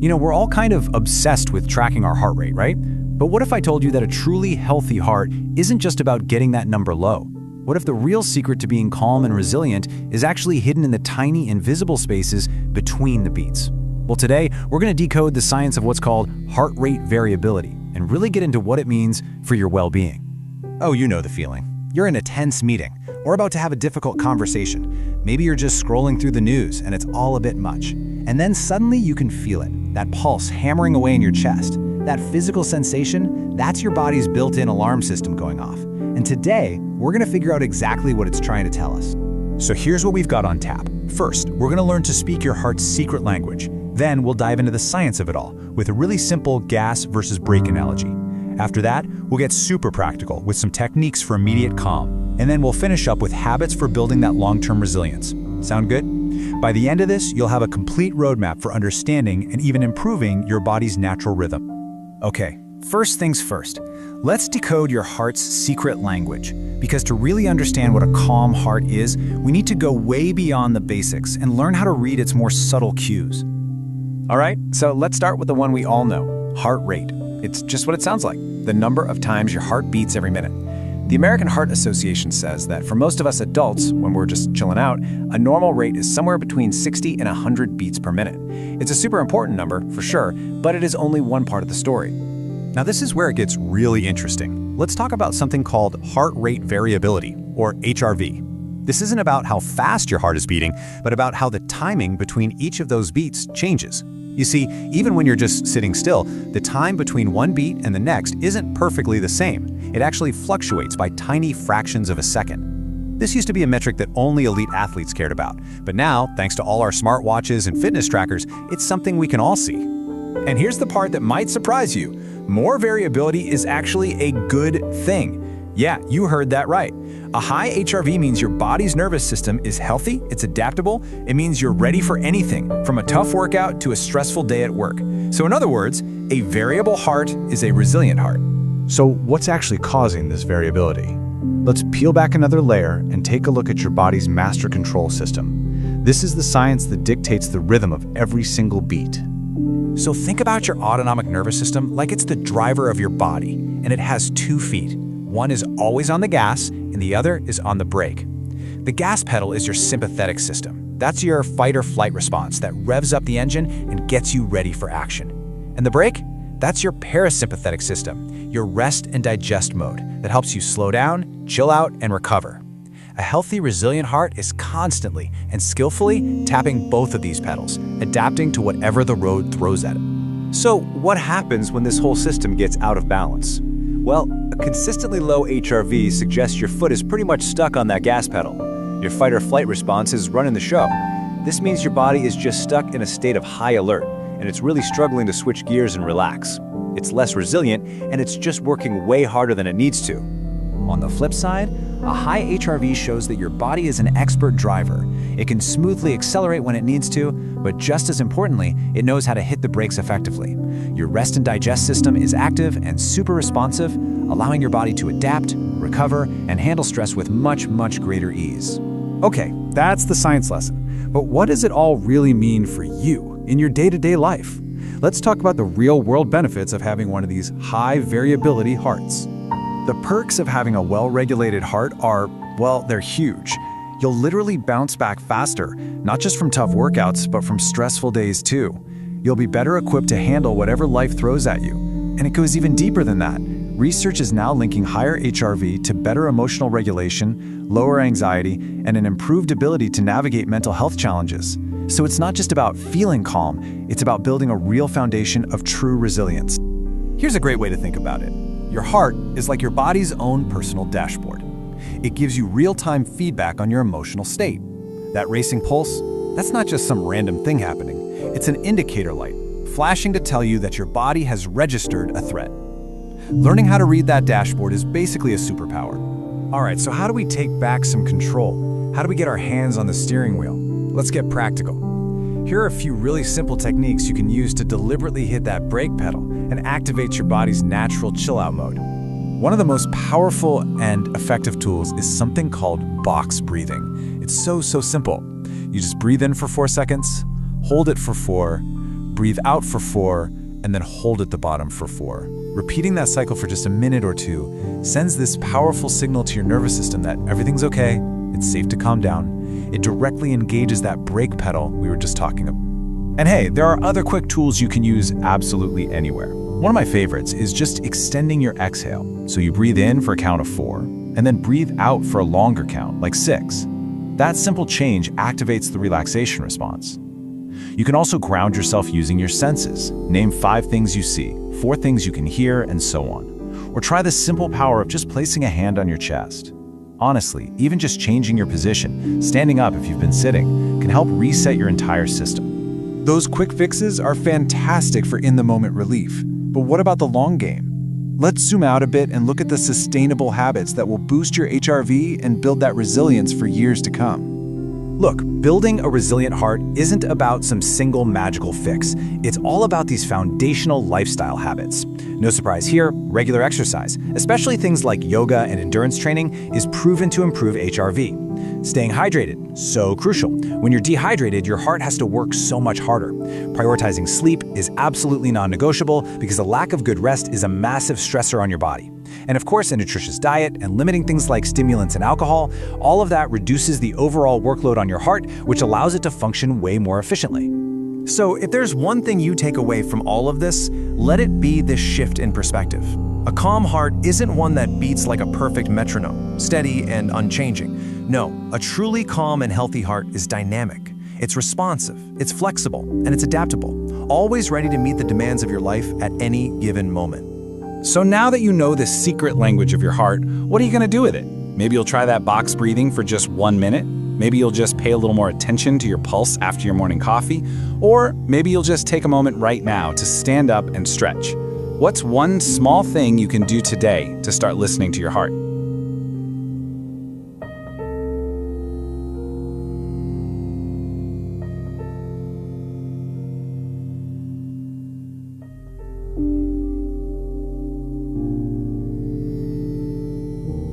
We're all kind of obsessed with tracking our heart rate, right? But what if I told you that a truly healthy heart isn't just about getting that number low? What if the real secret to being calm and resilient is actually hidden in the tiny, invisible spaces between the beats? Well, today, we're going to decode the science of what's called heart rate variability and really get into what it means for your well-being. Oh, you know the feeling. You're in a tense meeting or about to have a difficult conversation. Maybe you're just scrolling through the news and it's all a bit much. And then suddenly you can feel it, that pulse hammering away in your chest. That physical sensation, that's your body's built-in alarm system going off. And today, we're going to figure out exactly what it's trying to tell us. So here's what we've got on tap. First, we're going to learn to speak your heart's secret language. Then we'll dive into the science of it all with a really simple gas versus brake analogy. After that, we'll get super practical with some techniques for immediate calm. And then we'll finish up with habits for building that long-term resilience. Sound good? By the end of this, you'll have a complete roadmap for understanding and even improving your body's natural rhythm. Okay, first things first. Let's decode your heart's secret language. Because to really understand what a calm heart is, we need to go way beyond the basics and learn how to read its more subtle cues. All right, so let's start with the one we all know, heart rate. It's just what it sounds like, the number of times your heart beats every minute. The American Heart Association says that for most of us adults, when we're just chilling out, a normal rate is somewhere between 60 and 100 beats per minute. It's a super important number, for sure, but it is only one part of the story. Now this is where it gets really interesting. Let's talk about something called heart rate variability, or HRV. This isn't about how fast your heart is beating, but about how the timing between each of those beats changes. You see, even when you're just sitting still, the time between one beat and the next isn't perfectly the same. It actually fluctuates by tiny fractions of a second. This used to be a metric that only elite athletes cared about, but now, thanks to all our smartwatches and fitness trackers, it's something we can all see. And here's the part that might surprise you. More variability is actually a good thing. Yeah, you heard that right. A high HRV means your body's nervous system is healthy, it's adaptable, it means you're ready for anything, from a tough workout to a stressful day at work. So in other words, a variable heart is a resilient heart. So what's actually causing this variability? Let's peel back another layer and take a look at your body's master control system. This is the science that dictates the rhythm of every single beat. So think about your autonomic nervous system like it's the driver of your body, and it has 2 feet. One is always on the gas, and the other is on the brake. The gas pedal is your sympathetic system. That's your fight or flight response that revs up the engine and gets you ready for action. And the brake? That's your parasympathetic system, your rest and digest mode that helps you slow down, chill out, and recover. A healthy, resilient heart is constantly and skillfully tapping both of these pedals, adapting to whatever the road throws at it. So what happens when this whole system gets out of balance? Well, a consistently low HRV suggests your foot is pretty much stuck on that gas pedal. Your fight or flight response is running the show. This means your body is just stuck in a state of high alert, and it's really struggling to switch gears and relax. It's less resilient, and it's just working way harder than it needs to. On the flip side, a high HRV shows that your body is an expert driver. It can smoothly accelerate when it needs to, but just as importantly, it knows how to hit the brakes effectively. Your rest and digest system is active and super responsive, allowing your body to adapt, recover, and handle stress with much, much greater ease. Okay, that's the science lesson. But what does it all really mean for you in your day-to-day life? Let's talk about the real-world benefits of having one of these high variability hearts. The perks of having a well-regulated heart are, well, they're huge. You'll literally bounce back faster, not just from tough workouts, but from stressful days too. You'll be better equipped to handle whatever life throws at you. And it goes even deeper than that. Research is now linking higher HRV to better emotional regulation, lower anxiety, and an improved ability to navigate mental health challenges. So it's not just about feeling calm, it's about building a real foundation of true resilience. Here's a great way to think about it. Your heart is like your body's own personal dashboard. It gives you real-time feedback on your emotional state. That racing pulse, that's not just some random thing happening. It's an indicator light, flashing to tell you that your body has registered a threat. Learning how to read that dashboard is basically a superpower. All right, so how do we take back some control? How do we get our hands on the steering wheel? Let's get practical. Here are a few really simple techniques you can use to deliberately hit that brake pedal and activate your body's natural chill-out mode. One of the most powerful and effective tools is something called box breathing. It's so simple. You just breathe in for 4 seconds, hold it for 4, breathe out for 4, and then hold at the bottom for 4. Repeating that cycle for just a minute or two sends this powerful signal to your nervous system that everything's okay, it's safe to calm down. It directly engages that brake pedal we were just talking about. And hey, there are other quick tools you can use absolutely anywhere. One of my favorites is just extending your exhale. So you breathe in for a count of 4, and then breathe out for a longer count, like 6. That simple change activates the relaxation response. You can also ground yourself using your senses. Name 5 things you see, 4 things you can hear, and so on. Or try the simple power of just placing a hand on your chest. Honestly, even just changing your position, standing up if you've been sitting, can help reset your entire system. Those quick fixes are fantastic for in-the-moment relief. But what about the long game? Let's zoom out a bit and look at the sustainable habits that will boost your HRV and build that resilience for years to come. Look, building a resilient heart isn't about some single magical fix. It's all about these foundational lifestyle habits. No surprise here, regular exercise, especially things like yoga and endurance training, is proven to improve HRV. Staying hydrated, so crucial. When you're dehydrated, your heart has to work so much harder. Prioritizing sleep is absolutely non-negotiable because a lack of good rest is a massive stressor on your body. And of course, a nutritious diet and limiting things like stimulants and alcohol, all of that reduces the overall workload on your heart, which allows it to function way more efficiently. So if there's one thing you take away from all of this, let it be this shift in perspective. A calm heart isn't one that beats like a perfect metronome, steady and unchanging. No, a truly calm and healthy heart is dynamic. It's responsive, it's flexible, and it's adaptable, always ready to meet the demands of your life at any given moment. So now that you know the secret language of your heart, what are you going to do with it? Maybe you'll try that box breathing for just 1 minute. Maybe you'll just pay a little more attention to your pulse after your morning coffee. Or maybe you'll just take a moment right now to stand up and stretch. What's one small thing you can do today to start listening to your heart?